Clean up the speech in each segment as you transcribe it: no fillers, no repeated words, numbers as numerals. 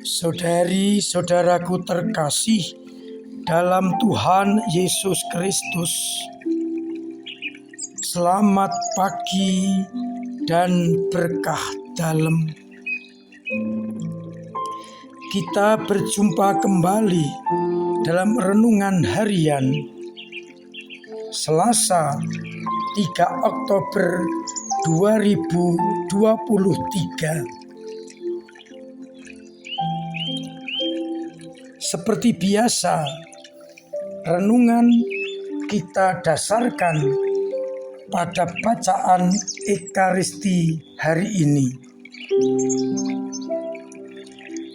Saudari-saudaraku terkasih dalam Tuhan Yesus Kristus, selamat pagi dan berkah dalam. Kita berjumpa kembali dalam renungan harian Selasa 3 Oktober 2023. Seperti biasa, renungan kita dasarkan pada bacaan Ekaristi hari ini.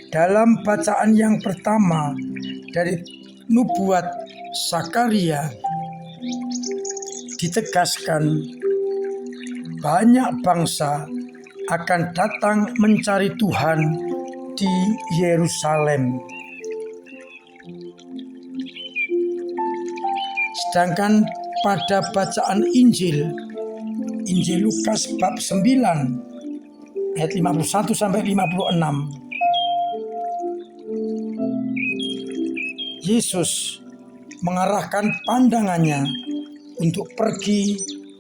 Dalam bacaan yang pertama dari nubuat Zakaria, ditegaskan banyak bangsa akan datang mencari Tuhan di Yerusalem. Sedangkan pada bacaan Injil Lukas bab 9 ayat 51 sampai 56, Yesus mengarahkan pandangannya untuk pergi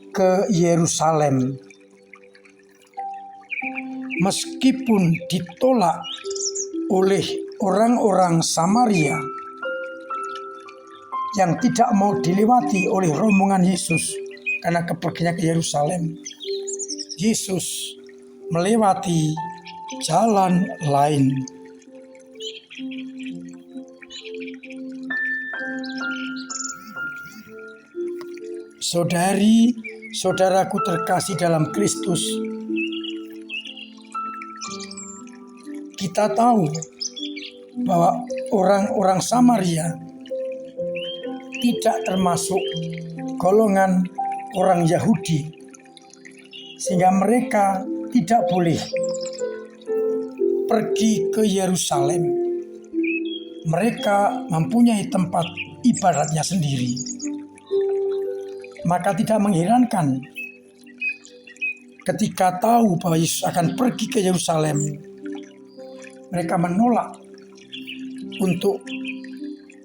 ke Yerusalem. Meskipun ditolak oleh orang-orang Samaria yang tidak mau dilewati oleh rombongan Yesus karena kepergiannya ke Yerusalem, Yesus melewati jalan lain. Saudari-saudaraku terkasih dalam Kristus, kita tahu bahwa orang-orang Samaria tidak termasuk golongan orang Yahudi, sehingga mereka tidak boleh pergi ke Yerusalem. Mereka mempunyai tempat ibadatnya sendiri. Maka tidak mengherankan ketika tahu bahwa Yesus akan pergi ke Yerusalem, mereka menolak untuk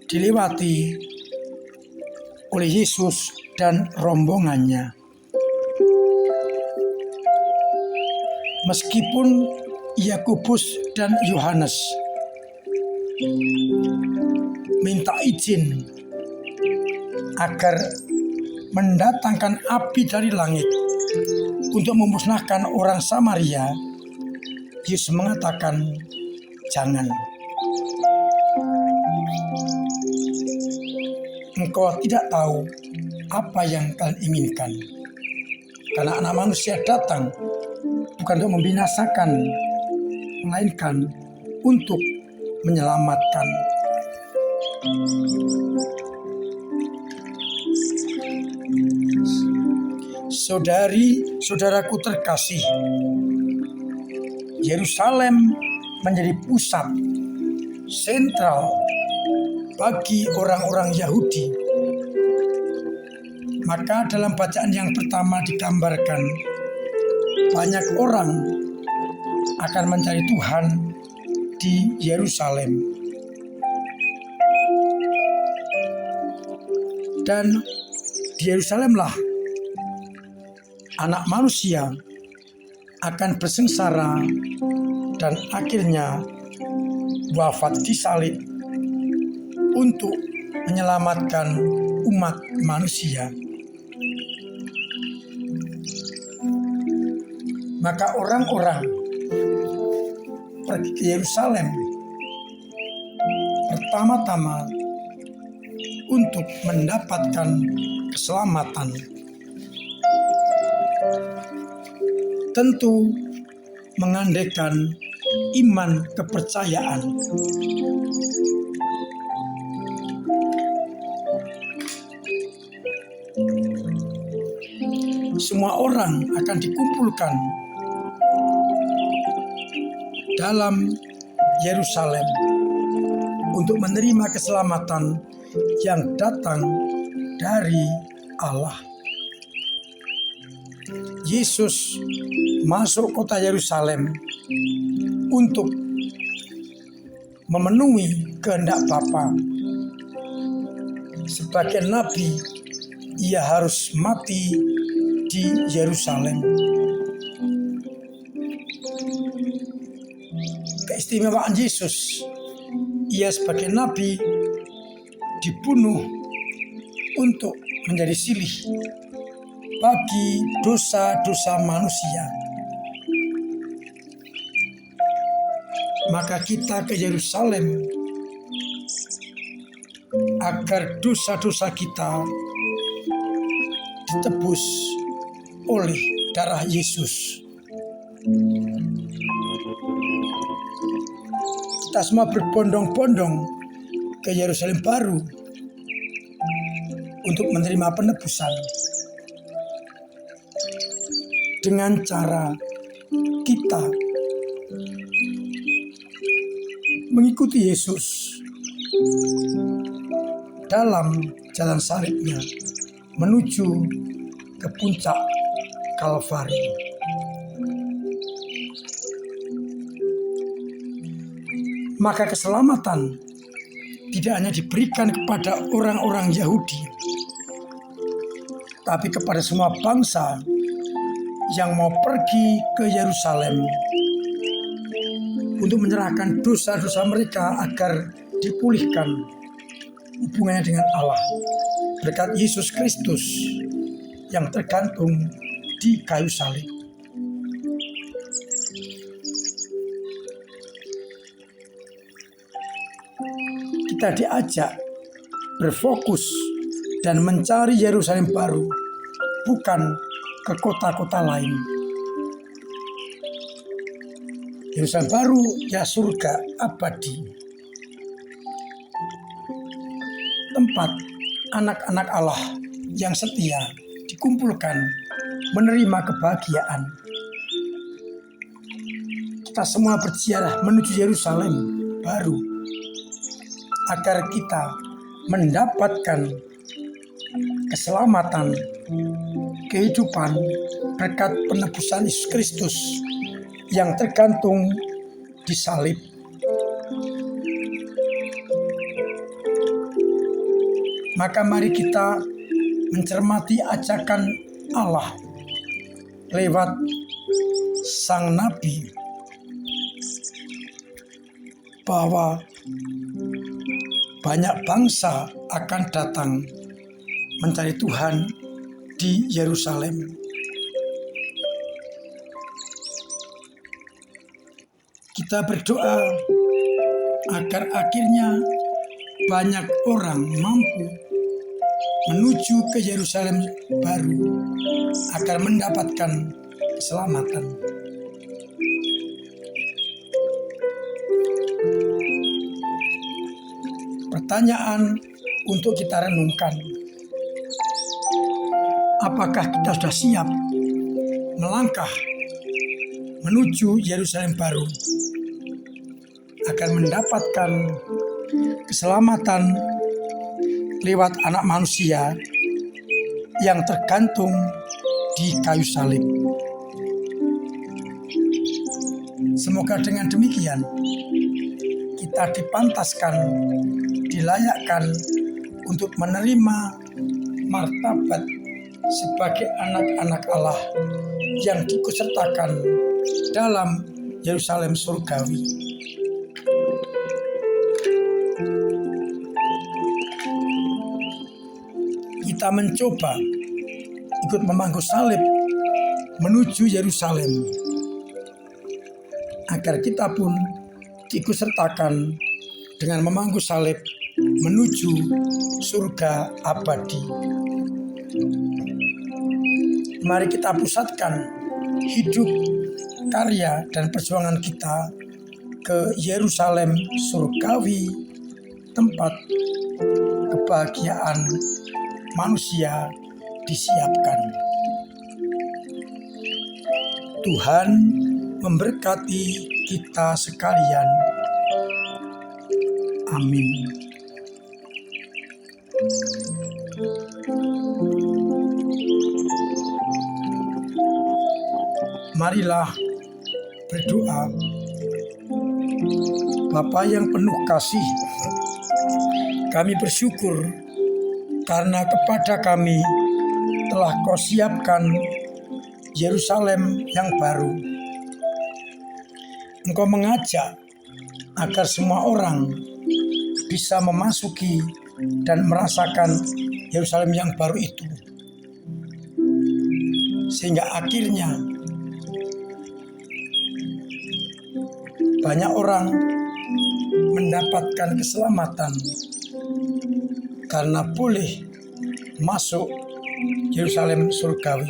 dilewati oleh Yesus dan rombongannya. Meskipun Yakobus dan Yohanes minta izin agar mendatangkan api dari langit untuk memusnahkan orang Samaria, Yesus mengatakan, "Jangan. Engkau tidak tahu apa yang kalian inginkan. Karena Anak Manusia datang bukan untuk membinasakan, melainkan untuk menyelamatkan." Saudari-saudaraku terkasih, Yerusalem menjadi pusat sentral bagi orang-orang Yahudi. Maka dalam bacaan yang pertama digambarkan banyak orang akan mencari Tuhan di Yerusalem. Dan di Yerusalemlah Anak Manusia akan bersengsara dan akhirnya wafat di salib untuk menyelamatkan umat manusia. Maka orang-orang pergi ke Yerusalem pertama-tama untuk mendapatkan keselamatan. Tentu mengandaikan iman kepercayaan. Semua orang akan dikumpulkan dalam Yerusalem untuk menerima keselamatan yang datang dari Allah. Yesus masuk kota Yerusalem untuk memenuhi kehendak Bapa. Sebagai nabi, ia harus mati di Yerusalem. Keistimewaan Yesus, ia sebagai nabi dibunuh untuk menjadi silih bagi dosa-dosa manusia. Maka kita ke Yerusalem agar dosa-dosa kita ditebus oleh darah Yesus. Kita semua berbondong-bondong ke Yerusalem baru untuk menerima penebusan. Dengan cara kita mengikuti Yesus dalam jalan salibnya menuju ke puncak Kalvari. Maka keselamatan tidak hanya diberikan kepada orang-orang Yahudi, tapi kepada semua bangsa yang mau pergi ke Yerusalem untuk menyerahkan dosa-dosa mereka agar dipulihkan hubungannya dengan Allah berkat Yesus Kristus yang tergantung di kayu salib. Kita diajak berfokus dan mencari Yerusalem baru, bukan ke kota-kota lain. Yerusalem baru ya surga abadi, tempat anak-anak Allah yang setia dikumpulkan menerima kebahagiaan. Kita semua berziarah menuju Yerusalem baru agar kita mendapatkan keselamatan, kehidupan berkat penebusan Yesus Kristus yang tergantung di salib. Maka mari kita mencermati ajakan Allah lewat sang nabi bahwa banyak bangsa akan datang mencari Tuhan di Yerusalem. Kita berdoa agar akhirnya banyak orang mampu menuju ke Yerusalem baru agar mendapatkan keselamatan. Pertanyaan untuk kita renungkan. Apakah kita sudah siap melangkah menuju Yerusalem baru agar mendapatkan keselamatan lewat anak manusia yang tergantung di kayu salib? Semoga dengan demikian kita dipantaskan, dilayakkan untuk menerima martabat sebagai anak-anak Allah yang diikutsertakan dalam Yerusalem surgawi. Kita mencoba ikut memangku salib menuju Yerusalem agar kita pun diikutsertakan dengan memangku salib menuju surga abadi. Mari kita pusatkan hidup, karya, dan perjuangan kita ke Yerusalem surgawi, tempat kebahagiaan manusia disiapkan. Tuhan memberkati kita sekalian. Amin. Marilah berdoa. Bapa yang penuh kasih, kami bersyukur karena kepada kami telah Kau siapkan Yerusalem yang baru. Engkau mengajak agar semua orang bisa memasuki dan merasakan Yerusalem yang baru itu. Sehingga akhirnya banyak orang mendapatkan keselamatan karena boleh masuk Yerusalem surgawi.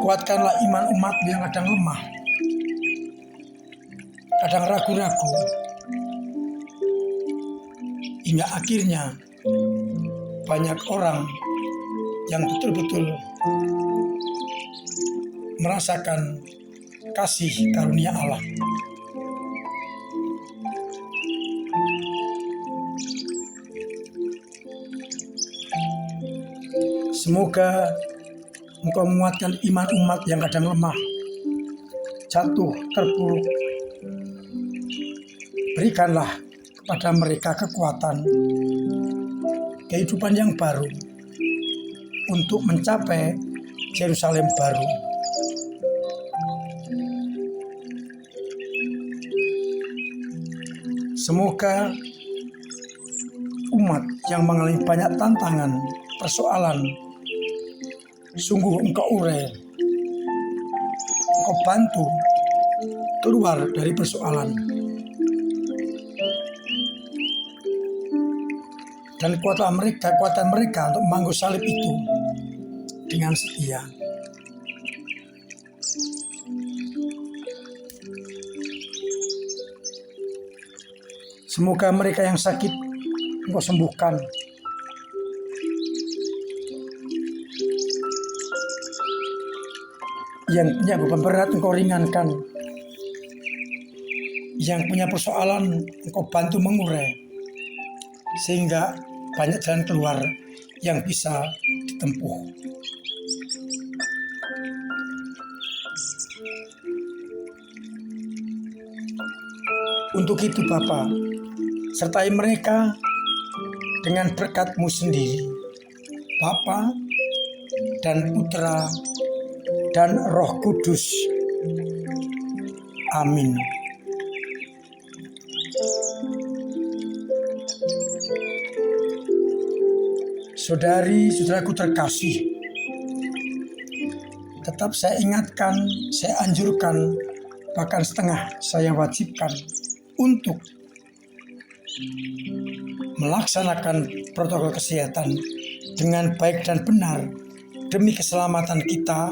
Kuatkanlah iman umat yang kadang lemah, kadang ragu-ragu, hingga akhirnya banyak orang yang betul-betul merasakan kasih karunia Allah. Semoga Engkau menguatkan iman umat yang kadang lemah, jatuh, terpuruk. Berikanlah kepada mereka kekuatan, kehidupan yang baru untuk mencapai Yerusalem baru. Semoga umat yang mengalami banyak tantangan, persoalan, sungguh Engkau urai, Engkau bantu keluar dari persoalan. Dan kekuatan mereka untuk memangku salib itu dengan setia. Semoga mereka yang sakit Engkau sembuhkan. Yang punya beban berat Engkau ringankan. Yang punya persoalan Engkau bantu mengurai. Sehingga banyak jalan keluar yang bisa ditempuh. Untuk itu Bapa, sertai mereka dengan berkat-Mu sendiri, Bapa dan Putra dan Roh Kudus. Amin. Saudari-saudaraku terkasih, tetap saya ingatkan, saya anjurkan, bahkan setengah saya wajibkan untuk melaksanakan protokol kesehatan dengan baik dan benar demi keselamatan kita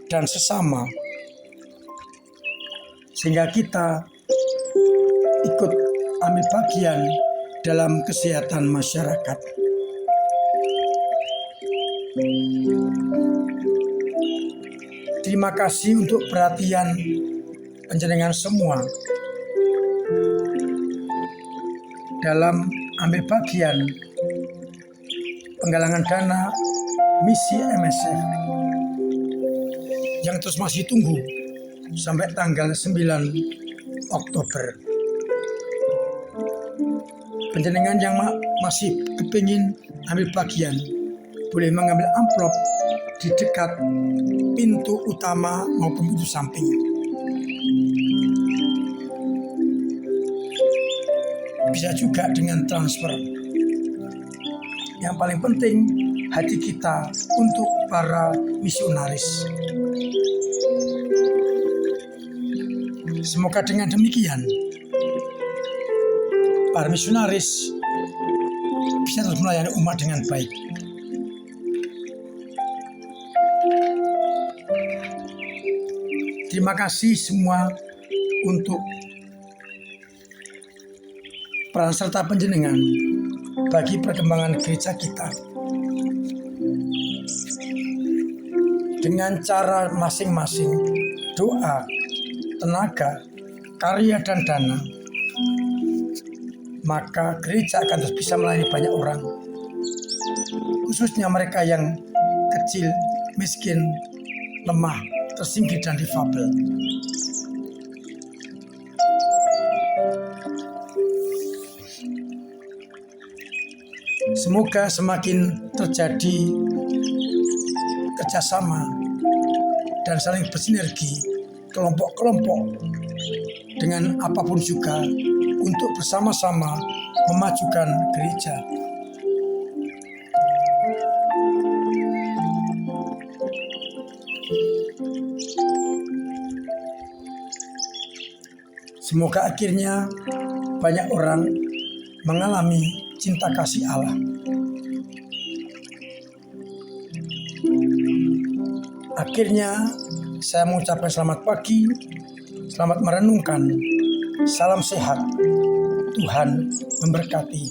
dan sesama, sehingga kita ikut ambil bagian dalam kesehatan masyarakat. Terima kasih untuk perhatian panjenengan semua dalam ambil bagian penggalangan dana misi MSF yang terus masih tunggu sampai tanggal 9 Oktober. Panjenengan yang masih kepingin ambil bagian boleh mengambil amplop di dekat pintu utama maupun pintu samping. Bisa juga dengan transfer. Yang paling penting hati kita untuk para misionaris. Semoga dengan demikian para misionaris bisa terus melayani umat dengan baik. Terima kasih semua untuk peran serta panjenengan bagi perkembangan gereja kita. Dengan cara masing-masing, doa, tenaga, karya, dan dana, maka gereja akan terus bisa melayani banyak orang, khususnya mereka yang kecil, miskin, lemah, tersingkir, dan difabel. Semoga semakin terjadi kerjasama dan saling bersinergi kelompok-kelompok dengan apapun juga untuk bersama-sama memajukan gereja. Semoga akhirnya banyak orang mengalami cinta kasih Allah. Akhirnya saya mengucapkan selamat pagi, selamat merenungkan, salam sehat, Tuhan memberkati.